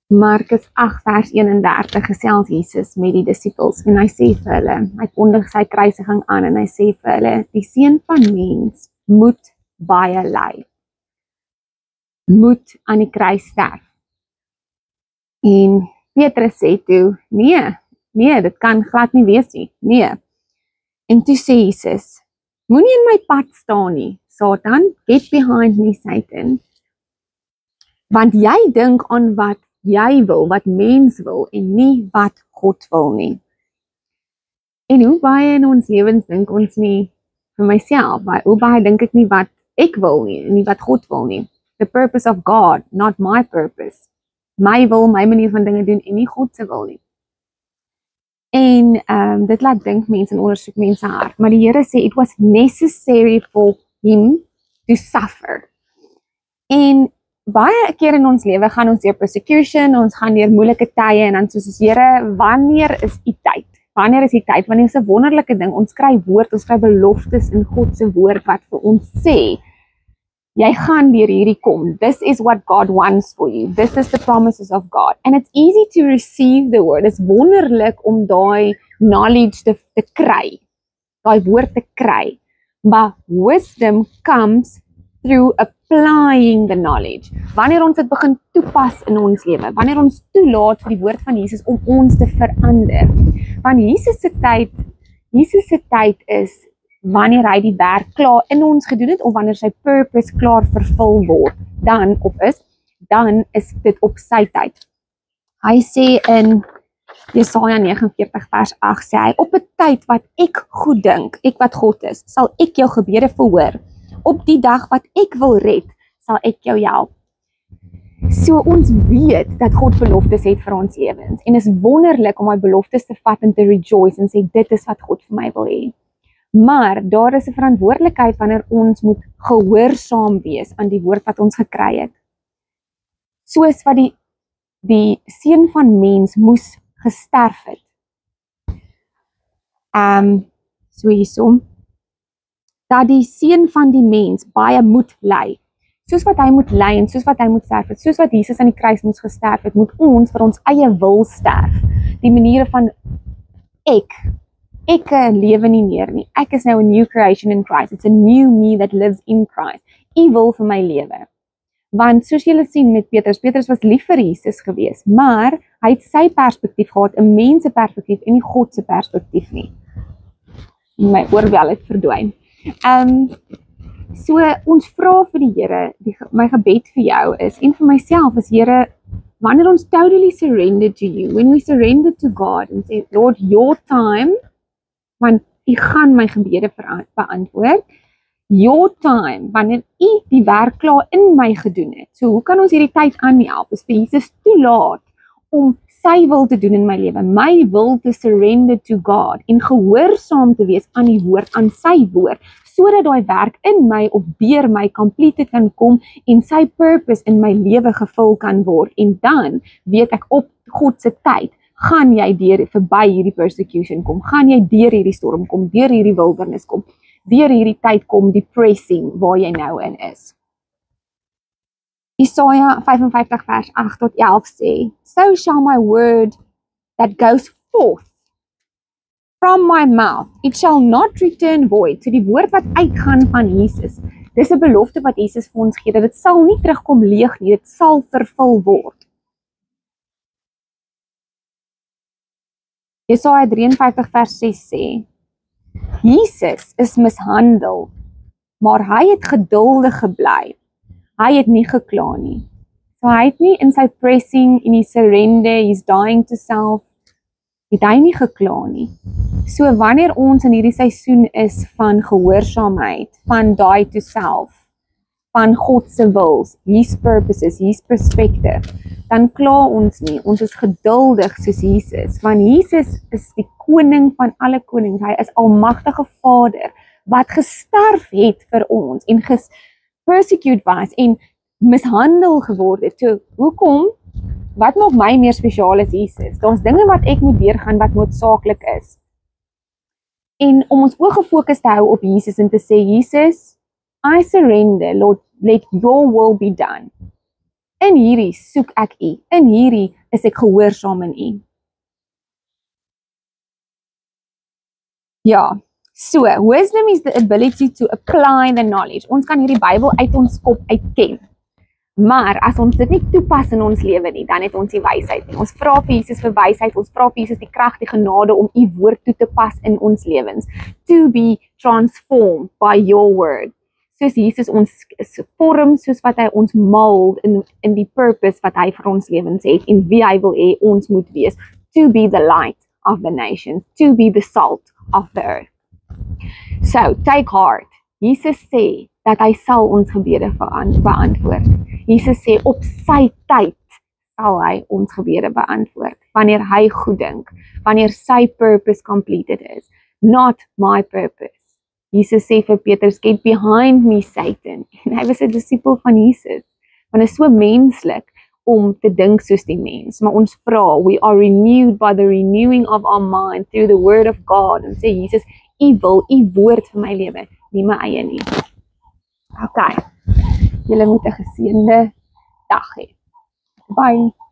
Markus 8 vers 31 gesels Jesus met die disippels en hy sê vir hulle, hy kondig sy kruisiging aan en hy sê vir hulle, die seun van mens moet baie ly, moet aan die kruis sterf. En Petrus sê toe, nee, dit kan glad nie wees nie, nee. En toe sê Jesus, moenie in my pad staan nie, Satan, get behind me, Satan. Want jy dink aan wat jy wil, wat mens wil, en nie wat God wil nie. En hoe baie in ons lewens dink ons nie vir myself, hoe baie dink ek nie wat ek wil nie, en nie wat God wil nie. The purpose of God, not my purpose. My wil, my manier van dinge doen, en nie God se wil nie. En dit laat dink mense en ondersoek mense hart, maar die Here sê, it was necessary for him to suffer. En baie keer in ons lewe gaan ons deur persecution, ons gaan deur moeilike tye en dan soos Here, wanneer is die tyd? Wanneer is die tyd? Wanneer is 'n wonderlike ding? Ons kry woord, ons kry beloftes in God se woord wat vir ons sê, jy gaan deur hierdie kom. This is what God wants for you. This is the promises of God. And it's easy to receive the word. It's wonderlik om daai knowledge te kry. Daai woord te kry. But wisdom comes through applying the knowledge. Wanneer ons dit begin toepas in ons lewe, wanneer ons toelaat vir die woord van Jesus om ons te verander. Want Jesus se tyd is wanneer hy die werk klaar in ons gedoen het, of wanneer sy purpose klaar vervul word, dan is dit op sy tyd. Hy sê in Jesaja 49 vers 8, sê hy, op 'n tyd wat ek goed dink, ek wat God is, sal ek jou gebede verhoor. Op die dag wat ek wil red, sal ek jou help. So ons weet dat God beloftes het vir ons lewens, en is wonderlik om my beloftes te vat en te rejoice en sê, dit is wat God vir my wil hê. Maar daar is 'n verantwoordelikheid wanneer ons moet gehoorsaam wees aan die woord wat ons gekry het. Soos wat die seun van mens moes gesterf het. So hiersom, dat die seun van die mens baie moet ly. Soos wat hy moet ly en soos wat hy moet sterf het, soos wat Jesus aan die kruis moes gesterf het, moet ons vir ons eie wil sterf. Die maniere van ek lewe nie meer nie. Ek is nou a new creation in Christ. It's a new me that lives in Christ. U wil vir my lewe. Want soos julle sien met Petrus was lief vir Jesus gewees, maar hy het sy perspektief gehad, 'n mens se perspektief en nie God se perspektief nie. My oorbel het verdwyn. So ons vra vir die Here, my gebed vir jou is, en vir myself is, Here, wanneer ons totally surrender to you, when we surrender to God and say, Lord, your time, want U gaan my gebede beantwoord, your time, wanneer U die werk klaar in my gedoen het. So hoe kan ons hierdie tyd aanhelp? Is vir Jesus toelaat om sy wil te doen in my lewe, my wil te surrender to God, en gehoorsaam te wees aan die woord, aan sy woord, sodat daai werk in my of deur my completed kan kom en sy purpose in my lewe gevul kan word. En dan weet ek op God se tyd, gaan jy verby hierdie persecution kom, gaan jy deur hierdie storm kom, deur hierdie wildernis kom, deur hierdie tyd kom, die pressing waar jy nou in is. Jesaja 55 vers 8 tot 11 sê, so shall my word that goes forth from my mouth, it shall not return void. So die woord wat uitgaan van Jesus, dis 'n belofte wat Jesus vir ons gee, dat dit sal nie terugkom leeg nie, dit sal vervul word. Jesaja 53 vers 6 sê, Jesus is mishandel, maar hy het geduldig gebly. Hy het nie gekla nie. So hy het nie in sy pressing, in die surrender, he's dying to self, het hy nie gekla nie. So wanneer ons in hierdie seisoen is van gehoorsaamheid, van die to self, van God se wils, his purposes, his perspective, dan kla ons nie, ons is geduldig soos Jesus, want Jesus is die koning van alle konings, hy is almagtige Vader, wat gesterf het vir ons, en persecute was, en mishandel geword het. So, hoekom? Wat maak my meer spesiaal as Jesus? Daar's dinge wat ek moet deurgaan wat noodsaaklik is. En om ons oog gefokus te hou op Jesus en te sê, Jesus, I surrender, Lord, let your will be done. In hierdie soek ek U. In hierdie is ek gehoorsaam in U. Ja, so, wisdom is the ability to apply the knowledge. Ons kan hierdie Bybel uit ons kop uitken. Maar as ons dit nie toepas in ons lewe nie, dan het ons die wysheid nie. Ons vra vir Jesus vir wysheid, ons vra vir Jesus die krag, die genade om U woord toe te pas in ons lewens. To be transformed by your word. Soos Jesus ons vorm, soos wat hy ons mold in die purpose wat hy vir ons lewens het en wie hy wil hê ons moet wees. To be the light of the nations, to be the salt of the earth. So, take heart. Jesus sê dat hy sal ons gebede beantwoord. Jesus sê op sy tyd sal hy ons gebede beantwoord. Wanneer hy goed dink, wanneer sy purpose completed is, not my purpose. Jesus sê vir Petrus, get behind me, Satan. En hy was 'n disipel van Jesus. Want is so menslik om te dink soos die mens. Maar ons vra, we are renewed by the renewing of our mind through the word of God. En sê Jesus, U wil, U woord vir my lewe, nie my eie nie. Okay. Julle moet 'n geseënde dag hê. Bye.